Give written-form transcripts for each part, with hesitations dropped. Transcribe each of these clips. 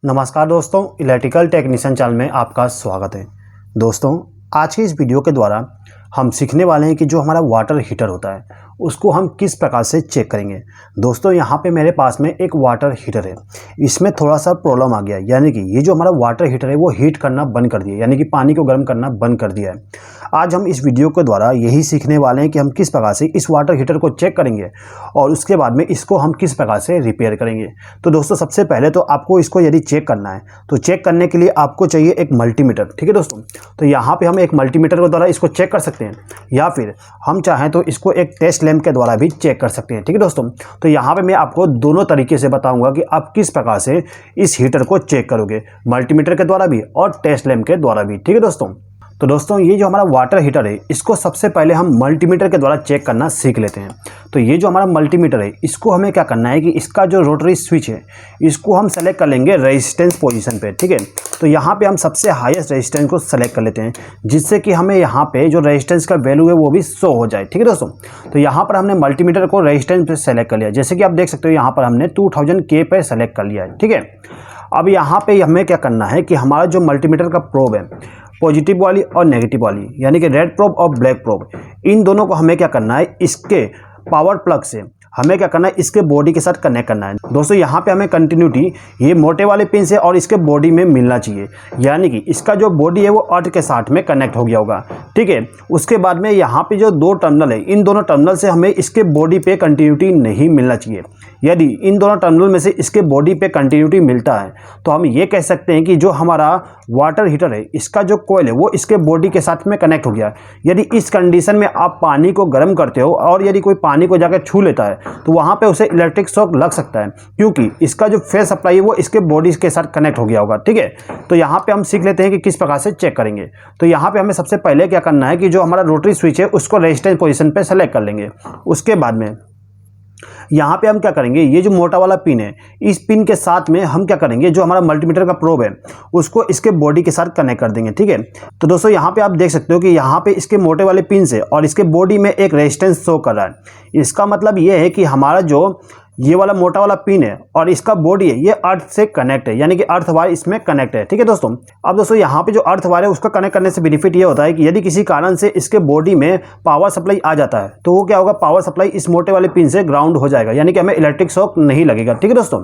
नमस्कार दोस्तों, electrical technician channel में आपका स्वागत है। दोस्तों, आज की इस वीडियो के द्वारा हम सीखने वाले हैं कि जो हमारा वाटर हीटर होता है उसको हम किस प्रकार से चेक करेंगे। दोस्तों, यहाँ पे मेरे पास में एक वाटर हीटर है। इसमें थोड़ा सा प्रॉब्लम आ गया, यानी कि ये जो हमारा वाटर हीटर है वो हीट करना बंद कर दिया, यानी कि पानी को गर्म करना बंद कर दिया है। आज हम इस वीडियो के द्वारा यही सीखने वाले हैं कि हम किस प्रकार से इस वाटर हीटर को चेक करेंगे और उसके बाद में इसको हम किस प्रकार से रिपेयर करेंगे। तो दोस्तों, सबसे पहले तो आपको इसको यदि चेक करना है तो चेक करने के लिए आपको चाहिए एक मल्टीमीटर। ठीक है दोस्तों, तो यहाँ पे हम एक मल्टीमीटर के द्वारा इसको चेक कर सकते हैं या फिर हम चाहें तो इसको एक टेस्ट लैंप के द्वारा भी चेक कर सकते हैं। ठीक है दोस्तों, तो यहाँ पे मैं आपको दोनों तरीके से बताऊंगा कि आप किस प्रकार से इस हीटर को चेक करोगे, मल्टीमीटर के द्वारा भी और टेस्ट लैंप के द्वारा भी। ठीक है दोस्तों, तो दोस्तों ये जो हमारा वाटर हीटर है इसको सबसे पहले हम मल्टीमीटर के द्वारा चेक करना सीख लेते हैं। तो ये जो हमारा मल्टीमीटर है इसको हमें क्या करना है कि इसका जो रोटरी स्विच है इसको हम सेलेक्ट कर लेंगे रेजिस्टेंस पोजीशन पे। ठीक है, तो यहाँ पे हम सबसे हाईएस्ट रेजिस्टेंस को सेलेक्ट कर लेते हैं जिससे कि हमें यहाँ पे जो रेजिस्टेंस का वैल्यू है वो भी शो हो जाए। ठीक है दोस्तों, तो यहाँ पर हमने मल्टीमीटर को रेजिस्टेंस पे सेलेक्ट कर लिया, जैसे कि आप देख सकते हो यहाँ पर हमने 2000 K पे सेलेक्ट कर लिया है। ठीक है, अब यहाँ पे हमें क्या करना है कि हमारा जो मल्टीमीटर का प्रोब है, पॉजिटिव वाली और नेगेटिव वाली, यानी कि रेड प्रोब और ब्लैक प्रोब, इन दोनों को हमें क्या करना है, इसके पावर प्लग से हमें क्या करना है, इसके बॉडी के साथ कनेक्ट करना है। दोस्तों, यहाँ पे हमें कंटिन्यूटी ये मोटे वाले पिन से और इसके बॉडी में मिलना चाहिए, यानी कि इसका जो बॉडी है वो अर्थ के साथ में कनेक्ट हो गया होगा। ठीक है, उसके बाद में यहाँ पे जो दो टर्मिनल है, इन दोनों टर्मिनल से हमें इसके बॉडी पे कंटिन्यूटी नहीं मिलना चाहिए। यदि इन दोनों टर्मिनल में से इसके बॉडी पे कंटिन्यूटी मिलता है तो हम ये कह सकते हैं कि जो हमारा वाटर हीटर है इसका जो कॉइल है वो इसके बॉडी के साथ में कनेक्ट हो गया। यदि इस कंडीशन में आप पानी को गर्म करते हो और यदि कोई पानी को जाकर छू लेता है तो वहाँ पे उसे इलेक्ट्रिक शॉक लग सकता है, क्योंकि इसका जो फेस सप्लाई है वो इसके बॉडी के साथ कनेक्ट हो गया होगा। ठीक है, तो यहाँ पे हम सीख लेते हैं कि किस प्रकार से चेक करेंगे। तो यहाँ पे हमें सबसे पहले क्या करना है कि जो हमारा रोटरी स्विच है उसको रेजिस्टेंस पोजीशन पे सेलेक्ट कर लेंगे। उसके बाद में यहाँ पे हम क्या करेंगे, ये जो मोटा वाला पिन है इस पिन के साथ में हम क्या करेंगे, जो हमारा मल्टीमीटर का प्रोब है उसको इसके बॉडी के साथ कनेक्ट कर देंगे। ठीक है, तो दोस्तों यहाँ पे आप देख सकते हो कि यहाँ पे इसके मोटे वाले पिन से और इसके बॉडी में एक रेजिस्टेंस शो कर रहा है। इसका मतलब ये है कि हमारा जो ये वाला मोटा वाला पिन है और इसका बॉडी है ये अर्थ से कनेक्ट है, यानी कि अर्थ वायर इसमें कनेक्ट है। ठीक है दोस्तों, अब दोस्तों यहाँ पे जो अर्थ वायर है उसका कनेक्ट करने से बेनिफिट ये होता है कि यदि किसी कारण से इसके बॉडी में पावर सप्लाई आ जाता है तो वो क्या होगा, पावर सप्लाई इस मोटे वाले पिन से ग्राउंड हो जाएगा, यानी कि हमें इलेक्ट्रिक शॉक नहीं लगेगा। ठीक है दोस्तों,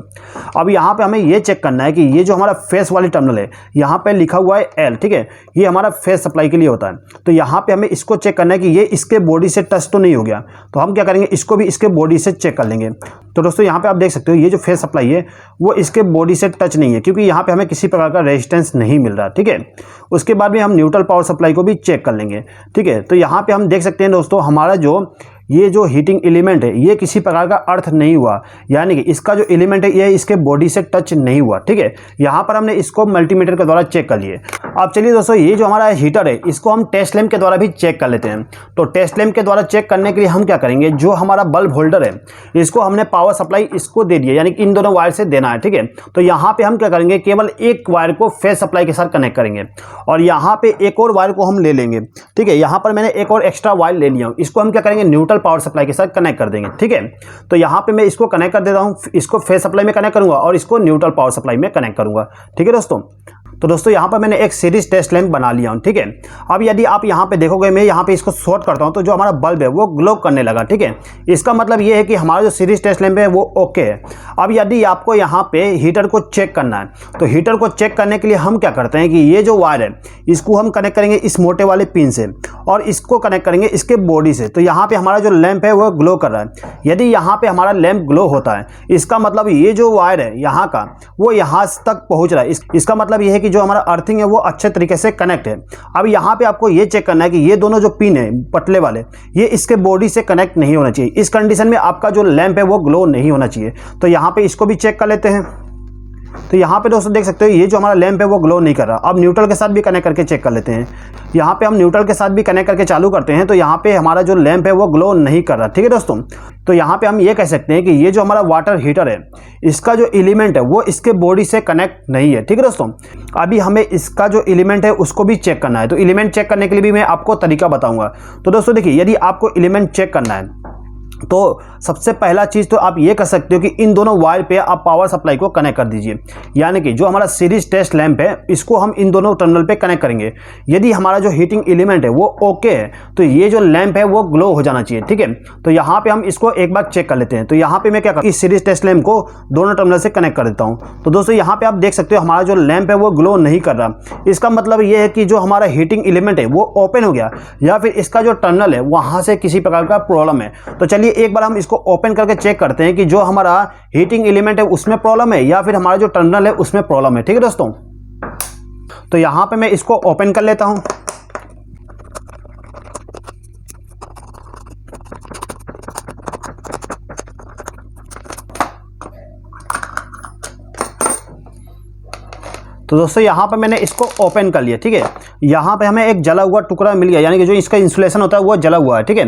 अब यहाँ पे हमें ये चेक करना है कि ये जो हमारा फेस वाली टर्मिनल है यहाँ पे लिखा हुआ है L। ठीक है, ये हमारा फेस सप्लाई के लिए होता है। तो यहाँ पे हमें इसको चेक करना है कि ये इसके बॉडी से टच तो नहीं हो गया, तो हम क्या करेंगे, इसको भी इसके बॉडी से चेक कर लेंगे। तो दोस्तों यहाँ पे आप देख सकते हो ये जो फेस सप्लाई है वो इसके बॉडी से टच नहीं है, क्योंकि यहाँ पे हमें किसी प्रकार का रेजिस्टेंस नहीं मिल रहा। ठीक है, उसके बाद में हम न्यूट्रल पावर सप्लाई को भी चेक कर लेंगे। ठीक है, तो यहाँ पे हम देख सकते हैं दोस्तों हमारा जो ये जो हीटिंग एलिमेंट है ये किसी प्रकार का अर्थ नहीं हुआ, यानी कि इसका जो एलिमेंट है ये इसके बॉडी से टच नहीं हुआ। ठीक है, यहाँ पर हमने इसको मल्टीमीटर के द्वारा चेक कर लिए। अब चलिए दोस्तों, ये जो हमारा हीटर है इसको हम टेस्ट लैंप के द्वारा भी चेक कर लेते हैं। तो टेस्ट लैंप के द्वारा चेक करने के लिए हम क्या करेंगे, जो हमारा बल्ब होल्डर है इसको हमने पावर सप्लाई इसको दे दिया, यानी कि इन दोनों वायर से देना है। ठीक है, तो यहाँ पे हम क्या करेंगे, केवल एक वायर को फेस सप्लाई के साथ कनेक्ट करेंगे और यहाँ पे एक और वायर को हम ले लेंगे। ठीक है, यहाँ पर मैंने एक और एक्स्ट्रा वायर ले लिया हूँ, इसको हम क्या करेंगे, न्यूट्रल पावर सप्लाई के साथ कनेक्ट कर देंगे। ठीक है, तो यहाँ पे मैं इसको कनेक्ट कर देता हूँ, इसको फेस सप्लाई में कनेक्ट करूंगा और इसको न्यूट्रल पावर सप्लाई में कनेक्ट करूंगा। ठीक है दोस्तों, तो दोस्तों यहाँ पर मैंने एक सीरीज टेस्ट लैंप बना लिया हूँ। ठीक है, अब यदि आप यहाँ पे देखोगे, मैं यहाँ पे इसको शॉर्ट करता हूँ तो जो हमारा बल्ब है वो ग्लो करने लगा। ठीक है, इसका मतलब ये है कि हमारा जो सीरीज टेस्ट लैंप है वो ओके है। अब यदि आपको यहाँ पे हीटर को चेक करना है तो हीटर को चेक करने के लिए हम क्या करते हैं कि ये जो वायर है इसको हम कनेक्ट करेंगे इस मोटे वाले पिन से और इसको कनेक्ट करेंगे इसके बॉडी से। तो यहाँ पे हमारा जो लैंप है वो ग्लो कर रहा है। यदि यहाँ पे हमारा लैंप ग्लो होता है इसका मतलब ये जो वायर है यहाँ का वो यहाँ तक पहुँच रहा है, इसका मतलब ये है कि जो हमारा अर्थिंग है वो अच्छे तरीके से कनेक्ट है। अब यहाँ पे आपको ये चेक करना है कि ये दोनों जो पिन है पतले वाले ये इसके बॉडी से कनेक्ट नहीं होना चाहिए। इस कंडीशन में आपका जो लैंप है वो ग्लो नहीं होना चाहिए। तो यहाँ पे इसको भी चेक कर लेते हैं। तो यहाँ पे दोस्तों देख सकते हो ये जो हमारा लैंप है वो ग्लो नहीं कर रहा। अब न्यूट्रल के साथ भी कनेक्ट करके चेक कर लेते हैं। यहाँ पे हम न्यूट्रल के साथ भी कनेक्ट करके चालू करते हैं तो यहाँ पे हमारा जो लैंप है वो ग्लो नहीं कर रहा। ठीक है दोस्तों, तो यहाँ पे हम ये कह सकते हैं कि ये जो हमारा वाटर हीटर है इसका जो एलिमेंट है वो इसके बॉडी से कनेक्ट नहीं है। ठीक है दोस्तों, अभी हमें इसका जो एलिमेंट है उसको भी चेक करना है। तो एलिमेंट चेक करने के लिए भी मैं आपको तरीका बताऊंगा। तो दोस्तों देखिए, यदि आपको एलिमेंट चेक करना है तो सबसे पहला चीज़ तो आप ये कर सकते हो कि इन दोनों वायर पे आप पावर सप्लाई को कनेक्ट कर दीजिए। यानी कि जो हमारा सीरीज टेस्ट लैंप है इसको हम इन दोनों टर्मिनल पे कनेक्ट करेंगे। यदि हमारा जो हीटिंग एलिमेंट है वो ओके है तो ये जो लैंप है वो ग्लो हो जाना चाहिए, ठीक है। तो यहाँ पे हम इसको एक बार चेक कर लेते हैं। तो यहाँ पे मैं क्या करता हूँ, इस सीरीज टेस्ट लैंप को दोनों टर्मिनल से कनेक्ट कर देता हूँ। तो दोस्तों यहाँ पे आप देख सकते हो हमारा जो लैंप है वो ग्लो नहीं कर रहा। इसका मतलब ये है कि जो हमारा हीटिंग एलिमेंट है वो ओपन हो गया, या फिर इसका जो टर्मिनल है वहाँ से किसी प्रकार का प्रॉब्लम है। तो चलिए एक बार हम इसको ओपन करके चेक करते हैं कि जो हमारा हीटिंग एलिमेंट है उसमें प्रॉब्लम है या फिर हमारा जो टर्मिनल है उसमें प्रॉब्लम है, ठीक है दोस्तों। तो यहां पे मैं इसको ओपन कर लेता हूं। तो दोस्तों यहाँ पे मैंने इसको ओपन कर लिया, ठीक है। यहाँ पे हमें एक जला हुआ टुकड़ा मिल गया, यानी कि जो इसका इंसुलेशन होता है वो जला हुआ है, ठीक है।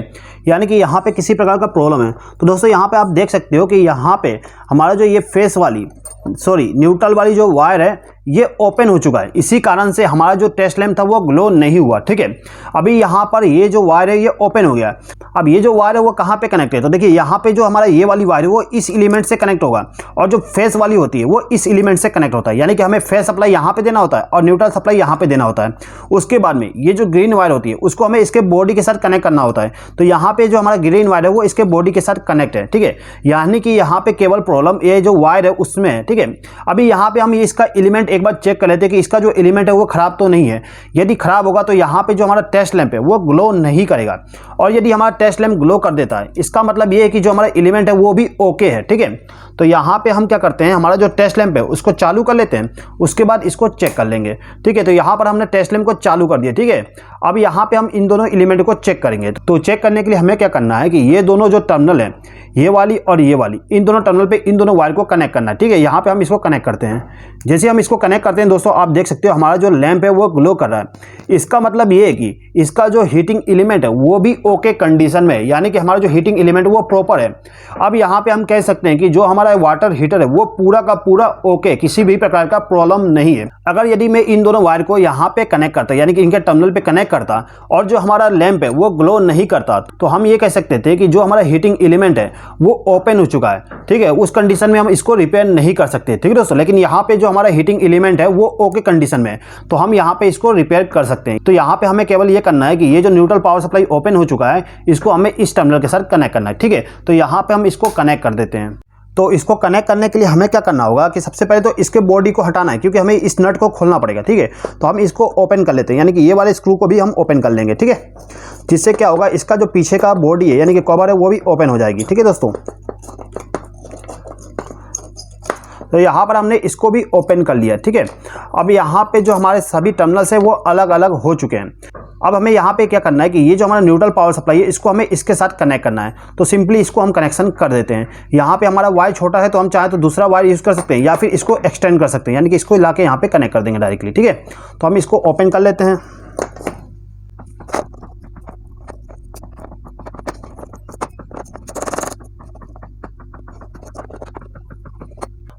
यानी कि यहाँ पे किसी प्रकार का प्रॉब्लम है। तो दोस्तों यहाँ पे आप देख सकते हो कि यहाँ पे हमारा जो ये फेस वाली न्यूट्रल वाली जो वायर है ये ओपन हो चुका है। इसी कारण से हमारा जो टेस्ट लैंप था वो ग्लो नहीं हुआ, ठीक है। अभी यहाँ पर ये जो वायर है ये ओपन हो गया। अब ये जो वायर है वो कहाँ पे कनेक्ट है, तो देखिए यहाँ पे जो हमारा ये वाली वायर है वो इस एलिमेंट से कनेक्ट होगा, और जो फेस वाली होती है वो इस एलिमेंट से कनेक्ट होता है। यानी कि हमें फेस सप्लाई यहाँ पे देना होता है और न्यूट्रल सप्लाई यहाँ पे देना होता है। उसके बाद में ये जो ग्रीन वायर होती है उसको हमें इसके बॉडी के साथ कनेक्ट करना होता है। तो यहाँ पे जो हमारा ग्रीन वायर है वो इसके बॉडी के साथ कनेक्ट है, ठीक है। यानी कि यहाँ पे केवल प्रॉब्लम ये जो वायर है उसमें है, ठीक है। अभी यहाँ पे हम इसका एलिमेंट एक बार चेक कर लेते हैं कि इसका जो एलिमेंट है वो खराब तो नहीं है। यदि खराब होगा तो यहाँ पे जो हमारा टेस्ट लैंप है वो ग्लो नहीं करेगा, और यदि हमारा टेस्ट लैंप ग्लो कर देता है इसका मतलब ये है कि जो हमारा एलिमेंट है वो भी ओके है, ठीक है। तो यहाँ पे हम क्या करते हैं, हमारा जो टेस्ट लैंप है उसको चालू कर लेते हैं, उसके बाद इसको चेक कर लेंगे, ठीक है। तो यहाँ पर हमने टेस्ट लैंप को चालू कर दिया, ठीक है। अब यहाँ पे हम इन दोनों एलिमेंट को चेक करेंगे। तो चेक करने के लिए हमें क्या करना है कि ये दोनों जो टर्मिनल है, ये वाली और ये वाली, इन दोनों टर्मिनल पे इन दोनों वायर को कनेक्ट करना है, ठीक है। यहाँ पे हम इसको कनेक्ट करते हैं। जैसे हम इसको कनेक्ट करते हैं दोस्तों आप देख सकते हो हमारा जो लैंप है वो ग्लो कर रहा है। इसका मतलब ये है कि इसका जो हीटिंग एलिमेंट है वो भी ओके कंडीशन में है, यानी कि हमारा जो हीटिंग एलिमेंट है वो प्रॉपर है। अब यहाँ पे हम कह सकते हैं कि जो हमारा वाटर हीटर है वो पूरा का पूरा ओके, किसी भी प्रकार का प्रॉब्लम नहीं है। अगर यदि मैं इन दोनों वायर को यहाँ पे कनेक्ट करता, यानी कि इनके टर्मिनल पे कनेक्ट करता और जो हमारा लैंप है वो ग्लो नहीं करता, तो हम ये कह सकते थे कि जो हमारा हीटिंग एलिमेंट है वो ओपन हो चुका है, ठीक है। उस कंडीशन में हम इसको रिपेयर नहीं कर सकते, ठीक है दोस्तों। लेकिन यहाँ पे जो हमारा हीटिंग एलिमेंट है वो ओके कंडीशन में है, तो हम यहाँ पे इसको रिपेयर कर सकते हैं। तो यहाँ पे हमें केवल ये करना है कि ये जो न्यूट्रल पावर सप्लाई ओपन हो चुका है इसको हमें इस टर्मिनल के साथ कनेक्ट करना है, ठीक है। तो यहाँ पे हम इसको कनेक्ट कर देते हैं। तो इसको कनेक्ट करने के लिए हमें क्या करना होगा कि सबसे पहले तो इसके बॉडी को हटाना है, क्योंकि हमें इस नट को खोलना पड़ेगा, ठीक है। तो हम इसको ओपन कर लेते हैं, यानी कि ये वाले स्क्रू को भी हम ओपन कर लेंगे, ठीक है। जिससे क्या होगा, इसका जो पीछे का बॉडी है यानी कि कवर है वो भी ओपन हो जाएगी, ठीक है दोस्तों। तो यहाँ पर हमने इसको भी ओपन कर लिया, ठीक है। अब यहाँ पे जो हमारे सभी टर्मिनल्स है वो अलग अलग हो चुके हैं। अब हमें यहाँ पे क्या करना है कि ये जो हमारा न्यूट्रल पावर सप्लाई है इसको हमें इसके साथ कनेक्ट करना है। तो सिंपली इसको हम कनेक्शन कर देते हैं। यहाँ पे हमारा वायर छोटा है तो हम चाहे तो दूसरा वायर यूज़ कर सकते हैं, या फिर इसको एक्सटेंड कर सकते हैं, यानी कि इसको ला के यहाँ पे कनेक्ट कर देंगे डायरेक्टली, ठीक है। तो हम इसको ओपन कर लेते हैं।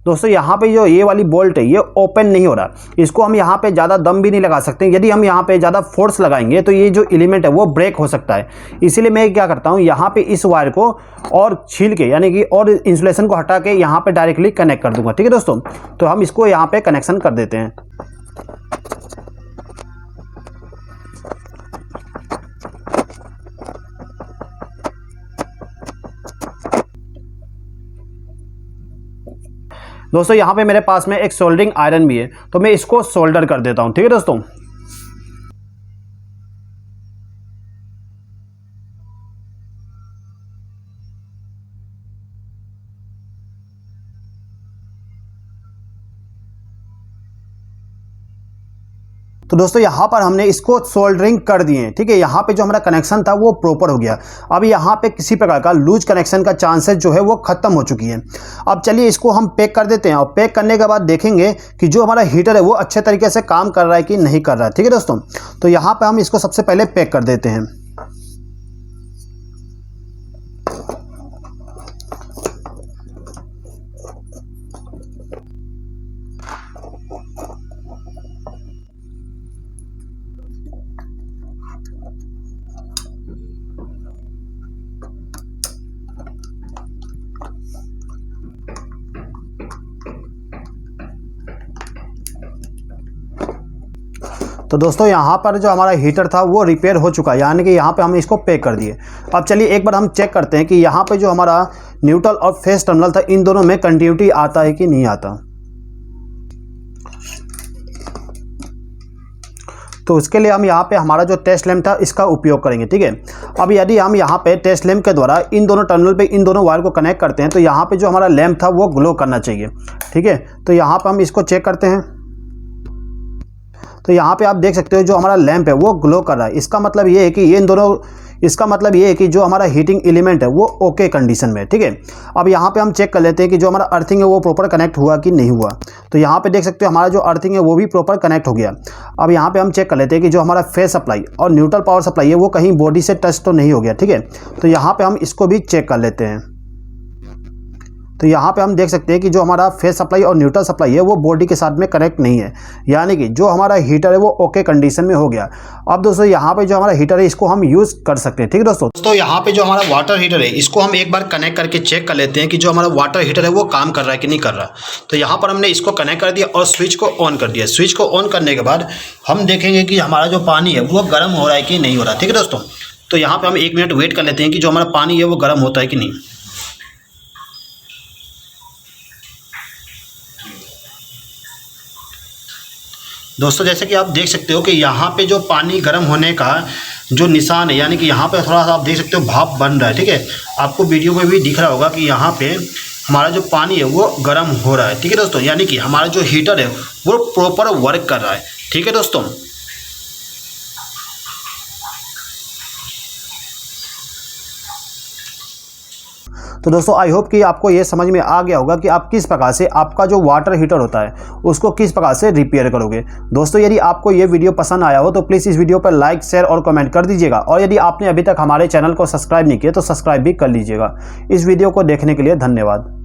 दोस्तों यहाँ पे जो ये वाली बोल्ट है ये ओपन नहीं हो रहा, इसको हम यहाँ पे ज़्यादा दम भी नहीं लगा सकते। यदि हम यहाँ पे ज़्यादा फोर्स लगाएंगे तो ये जो एलिमेंट है वो ब्रेक हो सकता है। इसीलिए मैं क्या करता हूँ, यहाँ पे इस वायर को और छील के यानी कि और इंसुलेशन को हटा के यहाँ पे डायरेक्टली कनेक्ट कर दूंगा, ठीक है दोस्तों। तो हम इसको यहाँ पे कनेक्शन कर देते हैं। दोस्तों यहाँ पे मेरे पास में एक सोल्डरिंग आयरन भी है, तो मैं इसको सोल्डर कर देता हूँ, ठीक है दोस्तों। तो दोस्तों यहाँ पर हमने इसको सोल्डरिंग कर दिए, ठीक है। यहाँ पे जो हमारा कनेक्शन था वो प्रॉपर हो गया। अब यहाँ पे किसी प्रकार का लूज कनेक्शन का चांसेस जो है वो खत्म हो चुकी है। अब चलिए इसको हम पैक कर देते हैं, और पैक करने के बाद देखेंगे कि जो हमारा हीटर है वो अच्छे तरीके से काम कर रहा है कि नहीं कर रहा है, ठीक है दोस्तों। तो यहाँ पर हम इसको सबसे पहले पैक कर देते हैं। तो दोस्तों यहाँ पर जो हमारा हीटर था वो रिपेयर हो चुका है, यानी कि यहाँ पे हम इसको पैक कर दिए। अब चलिए एक बार हम चेक करते हैं कि यहाँ पे जो हमारा न्यूट्रल और फेस टर्मिनल था इन दोनों में कंटिन्यूटी आता है कि नहीं आता। तो उसके लिए हम यहाँ पे हमारा जो टेस्ट लैंप था इसका उपयोग करेंगे, ठीक है। अब यदि हम यहाँ पे टेस्ट लैंप के द्वारा इन दोनों टर्मिनल पे इन दोनों वायर को कनेक्ट करते हैं तो यहाँ पे जो हमारा लैंप था वो ग्लो करना चाहिए, ठीक है। तो यहाँ पे हम इसको चेक करते हैं। तो यहाँ पे आप देख सकते हो जो हमारा लैंप है वो ग्लो कर रहा है। इसका मतलब ये है कि जो हमारा हीटिंग एलिमेंट है वो ओके कंडीशन में है, ठीक है। अब यहाँ पे हम चेक कर लेते हैं कि जो हमारा अर्थिंग है वो प्रॉपर कनेक्ट हुआ कि नहीं हुआ। तो यहाँ पे देख सकते हो हमारा जो अर्थिंग है वो भी प्रॉपर कनेक्ट हो गया। अब यहाँ पे हम चेक कर लेते हैं कि जो हमारा फेस सप्लाई और न्यूट्रल पावर सप्लाई है वो कहीं बॉडी से टच तो नहीं हो गया, ठीक है। तो यहाँ पे हम इसको भी चेक कर लेते हैं। तो यहाँ पे हम देख सकते हैं कि जो हमारा फेस सप्लाई और न्यूट्रल सप्लाई है वो बॉडी के साथ में कनेक्ट नहीं है, यानी कि जो हमारा हीटर है वो ओके कंडीशन में हो गया। अब दोस्तों यहाँ पे जो हमारा हीटर है इसको हम यूज़ कर सकते हैं, ठीक है दोस्तों। यहाँ पे जो हमारा वाटर हीटर है इसको हम एक बार कनेक्ट करके चेक कर लेते हैं कि जो हमारा वाटर हीटर है वो काम कर रहा है कि नहीं कर रहा। तो यहाँ पर हमने इसको कनेक्ट कर दिया और स्विच को ऑन कर दिया। स्विच को ऑन करने के बाद हम देखेंगे कि हमारा जो पानी है वो गर्म हो रहा है कि नहीं हो रहा, ठीक है दोस्तों। तो यहाँ पर हम 1 मिनट वेट कर लेते हैं कि जो हमारा पानी है वो गर्म होता है कि नहीं। दोस्तों जैसे कि आप देख सकते हो कि यहाँ पे जो पानी गर्म होने का जो निशान है, यानी कि यहाँ पे थोड़ा सा आप देख सकते हो भाप बन रहा है, ठीक है। आपको वीडियो में भी दिख रहा होगा कि यहाँ पे हमारा जो पानी है वो गर्म हो रहा है, ठीक है दोस्तों। यानी कि हमारा जो हीटर है वो प्रॉपर वर्क कर रहा है, ठीक है दोस्तों। तो दोस्तों आई होप कि आपको ये समझ में आ गया होगा कि आप किस प्रकार से आपका जो वाटर हीटर होता है उसको किस प्रकार से रिपेयर करोगे। दोस्तों यदि आपको ये वीडियो पसंद आया हो तो प्लीज़ इस वीडियो पर लाइक, शेयर और कमेंट कर दीजिएगा। और यदि आपने अभी तक हमारे चैनल को सब्सक्राइब नहीं किया तो सब्सक्राइब भी कर लीजिएगा। इस वीडियो को देखने के लिए धन्यवाद।